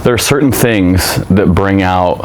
There are certain things that bring out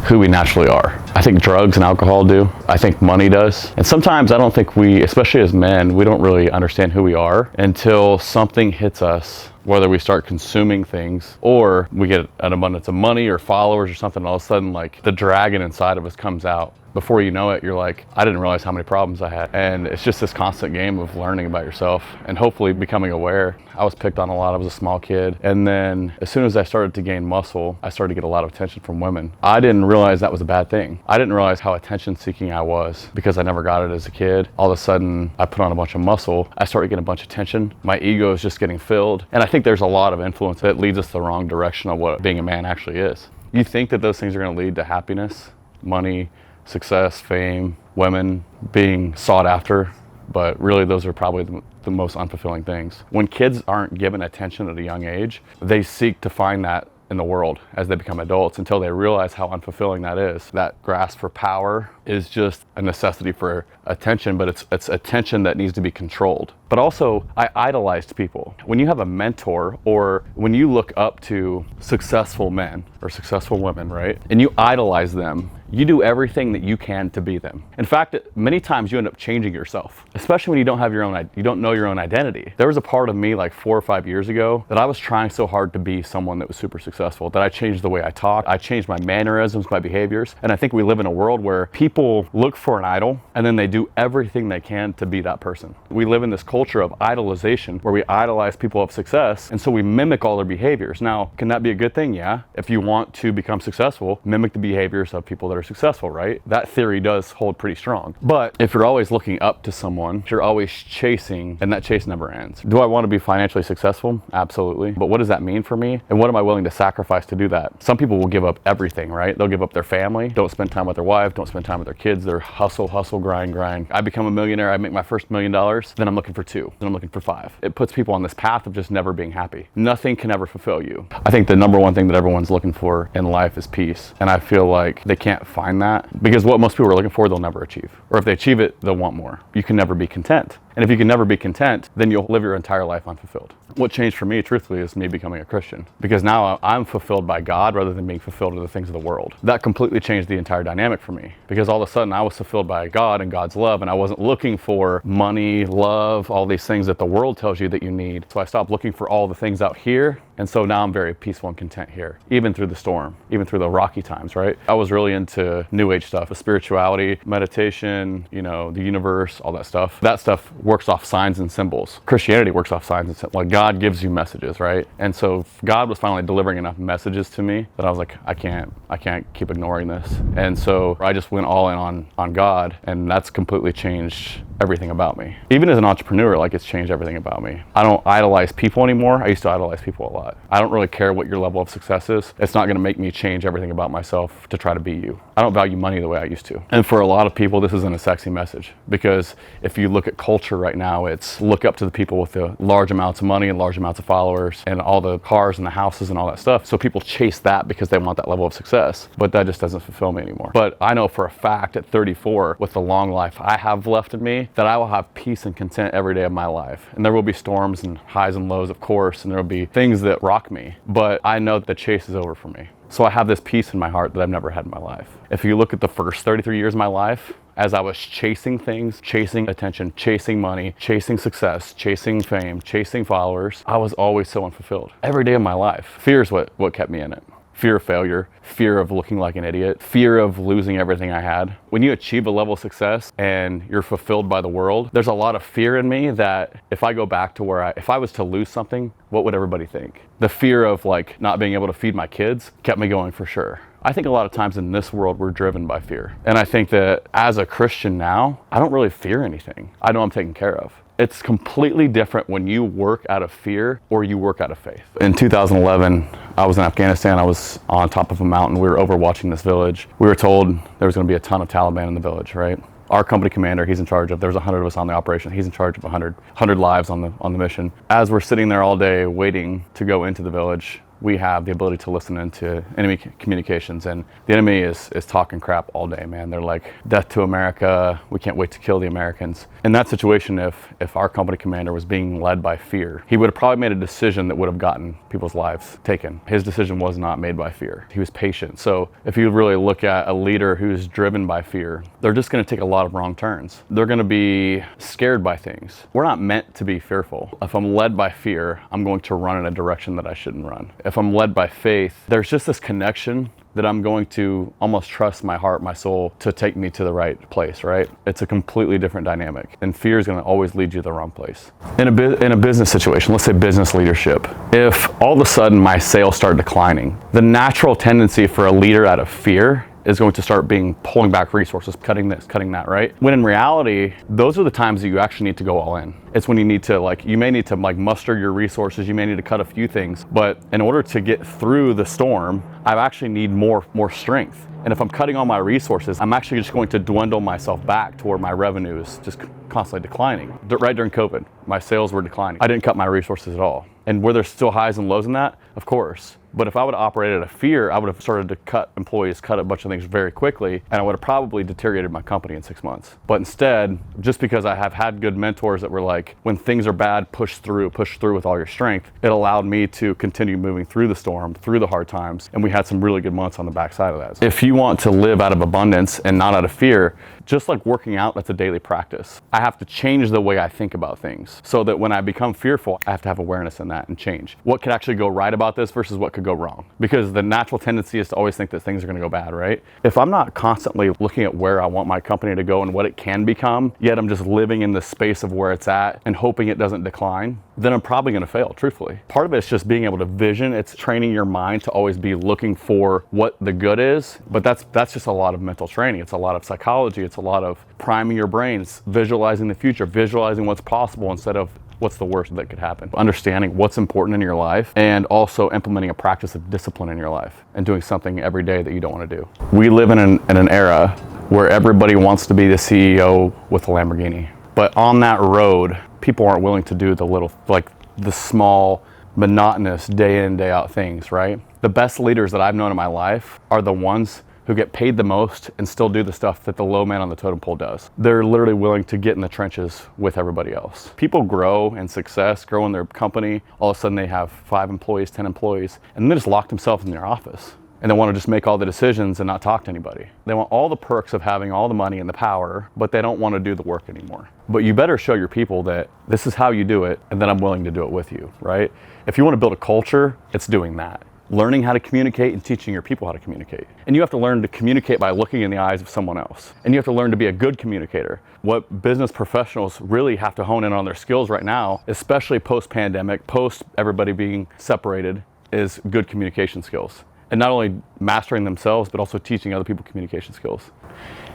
who we naturally are. I think drugs and alcohol do. I think money does. And sometimes I don't think we, especially as men, we don't really understand who we are until something hits us, whether we start consuming things or we get an abundance of money or followers or something, all of a sudden like the dragon inside of us comes out. Before you know it, you're like, I didn't realize how many problems I had. And it's just this constant game of learning about yourself and hopefully becoming aware. I was picked on a lot. I was a small kid. And then as soon as I started to gain muscle, I started to get a lot of attention from women. I didn't realize that was a bad thing. I didn't realize how attention seeking I was because I never got it as a kid. All of a sudden, I put on a bunch of muscle. I started getting a bunch of attention. My ego is just getting filled. And I think there's a lot of influence that leads us the wrong direction of what being a man actually is. You think that those things are going to lead to happiness, money, success, fame, women, being sought after, but really those are probably the most unfulfilling things. When kids aren't given attention at a young age, they seek to find that in the world as they become adults until they realize how unfulfilling that is. That grasp for power is just a necessity for attention, but it's attention that needs to be controlled. But also, I idolized people. When you have a mentor or when you look up to successful men or successful women, right, and you idolize them, you do everything that you can to be them. In fact, many times you end up changing yourself, especially when you don't have you don't know your own identity. There was a part of me like 4 or 5 years ago that I was trying so hard to be someone that was super successful that I changed the way I talk, I changed my mannerisms, my behaviors. And I think we live in a world where people look for an idol and then they do everything they can to be that person. We live in this culture of idolization where we idolize people of success, and so we mimic all their behaviors. Now, can that be a good thing? Yeah. If you want to become successful, mimic the behaviors of people that are successful, right? That theory does hold pretty strong. But if you're always looking up to someone, you're always chasing, and that chase never ends. Do I want to be financially successful? Absolutely. But what does that mean for me? And what am I willing to sacrifice to do that? Some people will give up everything, right? They'll give up their family, don't spend time with their wife, don't spend time with their kids. They're hustle, grind. I become a millionaire, I make my first $1 million, then I'm looking for 2, then I'm looking for 5. It puts people on this path of just never being happy. Nothing can ever fulfill you. I think the number one thing that everyone's looking for in life is peace. And I feel like they can't find that because what most people are looking for, they'll never achieve. Or if they achieve it, they'll want more. You can never be content. And if you can never be content, then you'll live your entire life unfulfilled. What changed for me, truthfully, is me becoming a Christian. Because now I'm fulfilled by God rather than being fulfilled with the things of the world. That completely changed the entire dynamic for me. Because all of a sudden I was fulfilled by God and God's love, and I wasn't looking for money, love, all these things that the world tells you that you need. So I stopped looking for all the things out here. And so now I'm very peaceful and content here, even through the storm, even through the rocky times, right? I was really into new age stuff, spirituality, meditation, the universe, all that stuff. That stuff works off signs and symbols. Christianity works off signs and symbols. Like God gives you messages, right? And so God was finally delivering enough messages to me that I was like, I can't keep ignoring this. And so I just went all in on God, and that's completely changed everything about me. Even as an entrepreneur, like it's changed everything about me. I don't idolize people anymore. I used to idolize people a lot. I don't really care what your level of success is. It's not gonna make me change everything about myself to try to be you. I don't value money the way I used to. And for a lot of people, this isn't a sexy message, because if you look at culture right now, it's look up to the people with the large amounts of money and large amounts of followers and all the cars and the houses and all that stuff. So people chase that because they want that level of success, but that just doesn't fulfill me anymore. But I know for a fact at 34, with the long life I have left in me, that I will have peace and content every day of my life. And there will be storms and highs and lows, of course, and there will be things that rock me, but I know that the chase is over for me. So I have this peace in my heart that I've never had in my life. If you look at the first 33 years of my life, as I was chasing things, chasing attention, chasing money, chasing success, chasing fame, chasing followers, I was always so unfulfilled. Every day of my life. Fear is what kept me in it. Fear of failure, fear of looking like an idiot, fear of losing everything I had. When you achieve a level of success and you're fulfilled by the world, there's a lot of fear in me that if I go back to where if I was to lose something, what would everybody think? The fear of like not being able to feed my kids kept me going for sure. I think a lot of times in this world, we're driven by fear. And I think that as a Christian now, I don't really fear anything. I know I'm taken care of. It's completely different when you work out of fear or you work out of faith. In 2011, I was in Afghanistan. I was on top of a mountain. We were overwatching this village. We were told there was going to be a ton of Taliban in the village, right? Our company commander, he's in charge of, there was 100 of us on the operation. He's in charge of 100 lives on the mission. As we're sitting there all day waiting to go into the village, we have the ability to listen into enemy communications, and the enemy is talking crap all day, man. They're like, death to America, we can't wait to kill the Americans. In that situation, if our company commander was being led by fear, he would have probably made a decision that would have gotten people's lives taken. His decision was not made by fear. He was patient. So if you really look at a leader who's driven by fear, they're just going to take a lot of wrong turns. They're going to be scared by things. We're not meant to be fearful. If I'm led by fear, I'm going to run in a direction that I shouldn't run. If I'm led by faith, there's just this connection that I'm going to almost trust my heart, my soul to take me to the right place, right? It's a completely different dynamic. And fear is going to always lead you to the wrong place. In a business situation, let's say business leadership, if all of a sudden my sales start declining, the natural tendency for a leader out of fear is going to start pulling back resources, cutting this, cutting that, right? When in reality, those are the times that you actually need to go all in. It's when you need to you may need to muster your resources, you may need to cut a few things, but in order to get through the storm, I actually need more strength. And if I'm cutting all my resources, I'm actually just going to dwindle myself back to where my revenue is just constantly declining. Right during COVID, my sales were declining. I didn't cut my resources at all. And were there still highs and lows in that? Of course. But if I would have operated out of fear, I would have started to cut employees, cut a bunch of things very quickly, and I would have probably deteriorated my company in 6 months. But instead, just because I have had good mentors that were like, when things are bad, push through with all your strength, it allowed me to continue moving through the storm, through the hard times, and we had some really good months on the backside of that. If you want to live out of abundance and not out of fear, just like working out, that's a daily practice. I have to change the way I think about things so that when I become fearful, I have to have awareness in that and change. What could actually go right about this versus what could go wrong? Because the natural tendency is to always think that things are going to go bad, right? If I'm not constantly looking at where I want my company to go and what it can become, yet I'm just living in the space of where it's at and hoping it doesn't decline, then I'm probably going to fail, truthfully. Part of it's just being able to vision. It's training your mind to always be looking for what the good is, but that's just a lot of mental training. It's a lot of psychology. It's a lot of priming your brains, visualizing the future, visualizing what's possible instead of what's the worst that could happen. Understanding what's important in your life and also implementing a practice of discipline in your life and doing something every day that you don't want to do. We live in an era where everybody wants to be the CEO with a Lamborghini. But on that road, people aren't willing to do the small, monotonous day in, day out things, right? The best leaders that I've known in my life are the ones who get paid the most and still do the stuff that the low man on the totem pole does. They're literally willing to get in the trenches with everybody else. People grow in success, grow in their company. All of a sudden they have 5 employees, 10 employees, and they just lock themselves in their office. And they want to just make all the decisions and not talk to anybody. They want all the perks of having all the money and the power, but they don't want to do the work anymore. But you better show your people that this is how you do it, and then I'm willing to do it with you, right? If you want to build a culture, it's doing that. Learning how to communicate and teaching your people how to communicate. And you have to learn to communicate by looking in the eyes of someone else. And you have to learn to be a good communicator. What business professionals really have to hone in on their skills right now, especially post-pandemic, post everybody being separated, is good communication skills. And not only mastering themselves, but also teaching other people communication skills.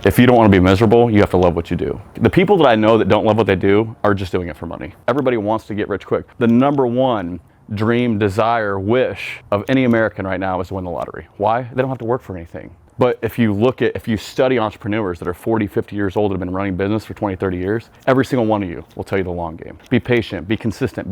If you don't want to be miserable, you have to love what you do. The people that I know that don't love what they do are just doing it for money. Everybody wants to get rich quick. The number one dream, desire, wish of any American right now is to win the lottery. Why? They don't have to work for anything. But if you study entrepreneurs that are 40, 50 years old that have been running business for 20, 30 years, every single one of you will tell you the long game. Be patient, be consistent,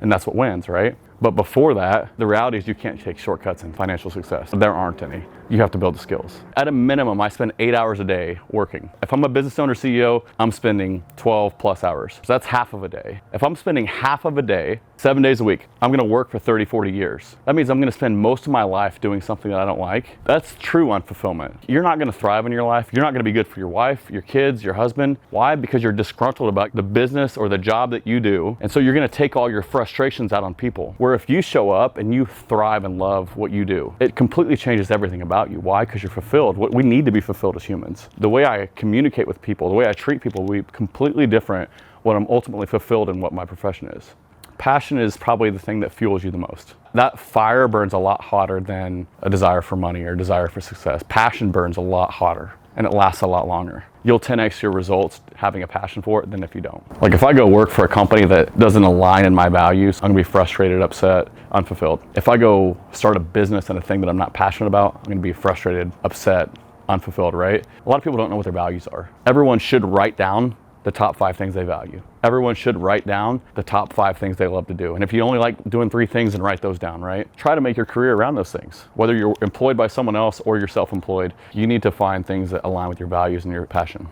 and that's what wins, right? But before that, the reality is you can't take shortcuts in financial success. There aren't any. You have to build the skills. At a minimum, I spend 8 hours a day working. If I'm a business owner, CEO, I'm spending 12 plus hours. So that's half of a day. If I'm spending half of a day, 7 days a week, I'm gonna work for 30, 40 years. That means I'm gonna spend most of my life doing something that I don't like. That's true unfulfillment. You're not gonna thrive in your life. You're not gonna be good for your wife, your kids, your husband. Why? Because you're disgruntled about the business or the job that you do. And so you're gonna take all your frustrations out on people. Where if you show up and you thrive and love what you do, it completely changes everything about you. Why? Because you're fulfilled. We need to be fulfilled as humans. The way I communicate with people, the way I treat people will be completely different when I'm ultimately fulfilled in what my profession is. Passion is probably the thing that fuels you the most. That fire burns a lot hotter than a desire for money or desire for success. Passion burns a lot hotter and it lasts a lot longer. You'll 10x your results having a passion for it than if you don't. Like if I go work for a company that doesn't align in my values, I'm gonna be frustrated, upset, unfulfilled. If I go start a business and a thing that I'm not passionate about, I'm gonna be frustrated, upset, unfulfilled, right? A lot of people don't know what their values are. Everyone should write down the top 5 things they value. Everyone should write down the top 5 things they love to do. And if you only like doing 3 things, then write those down, right? Try to make your career around those things. Whether you're employed by someone else or you're self-employed, you need to find things that align with your values and your passion.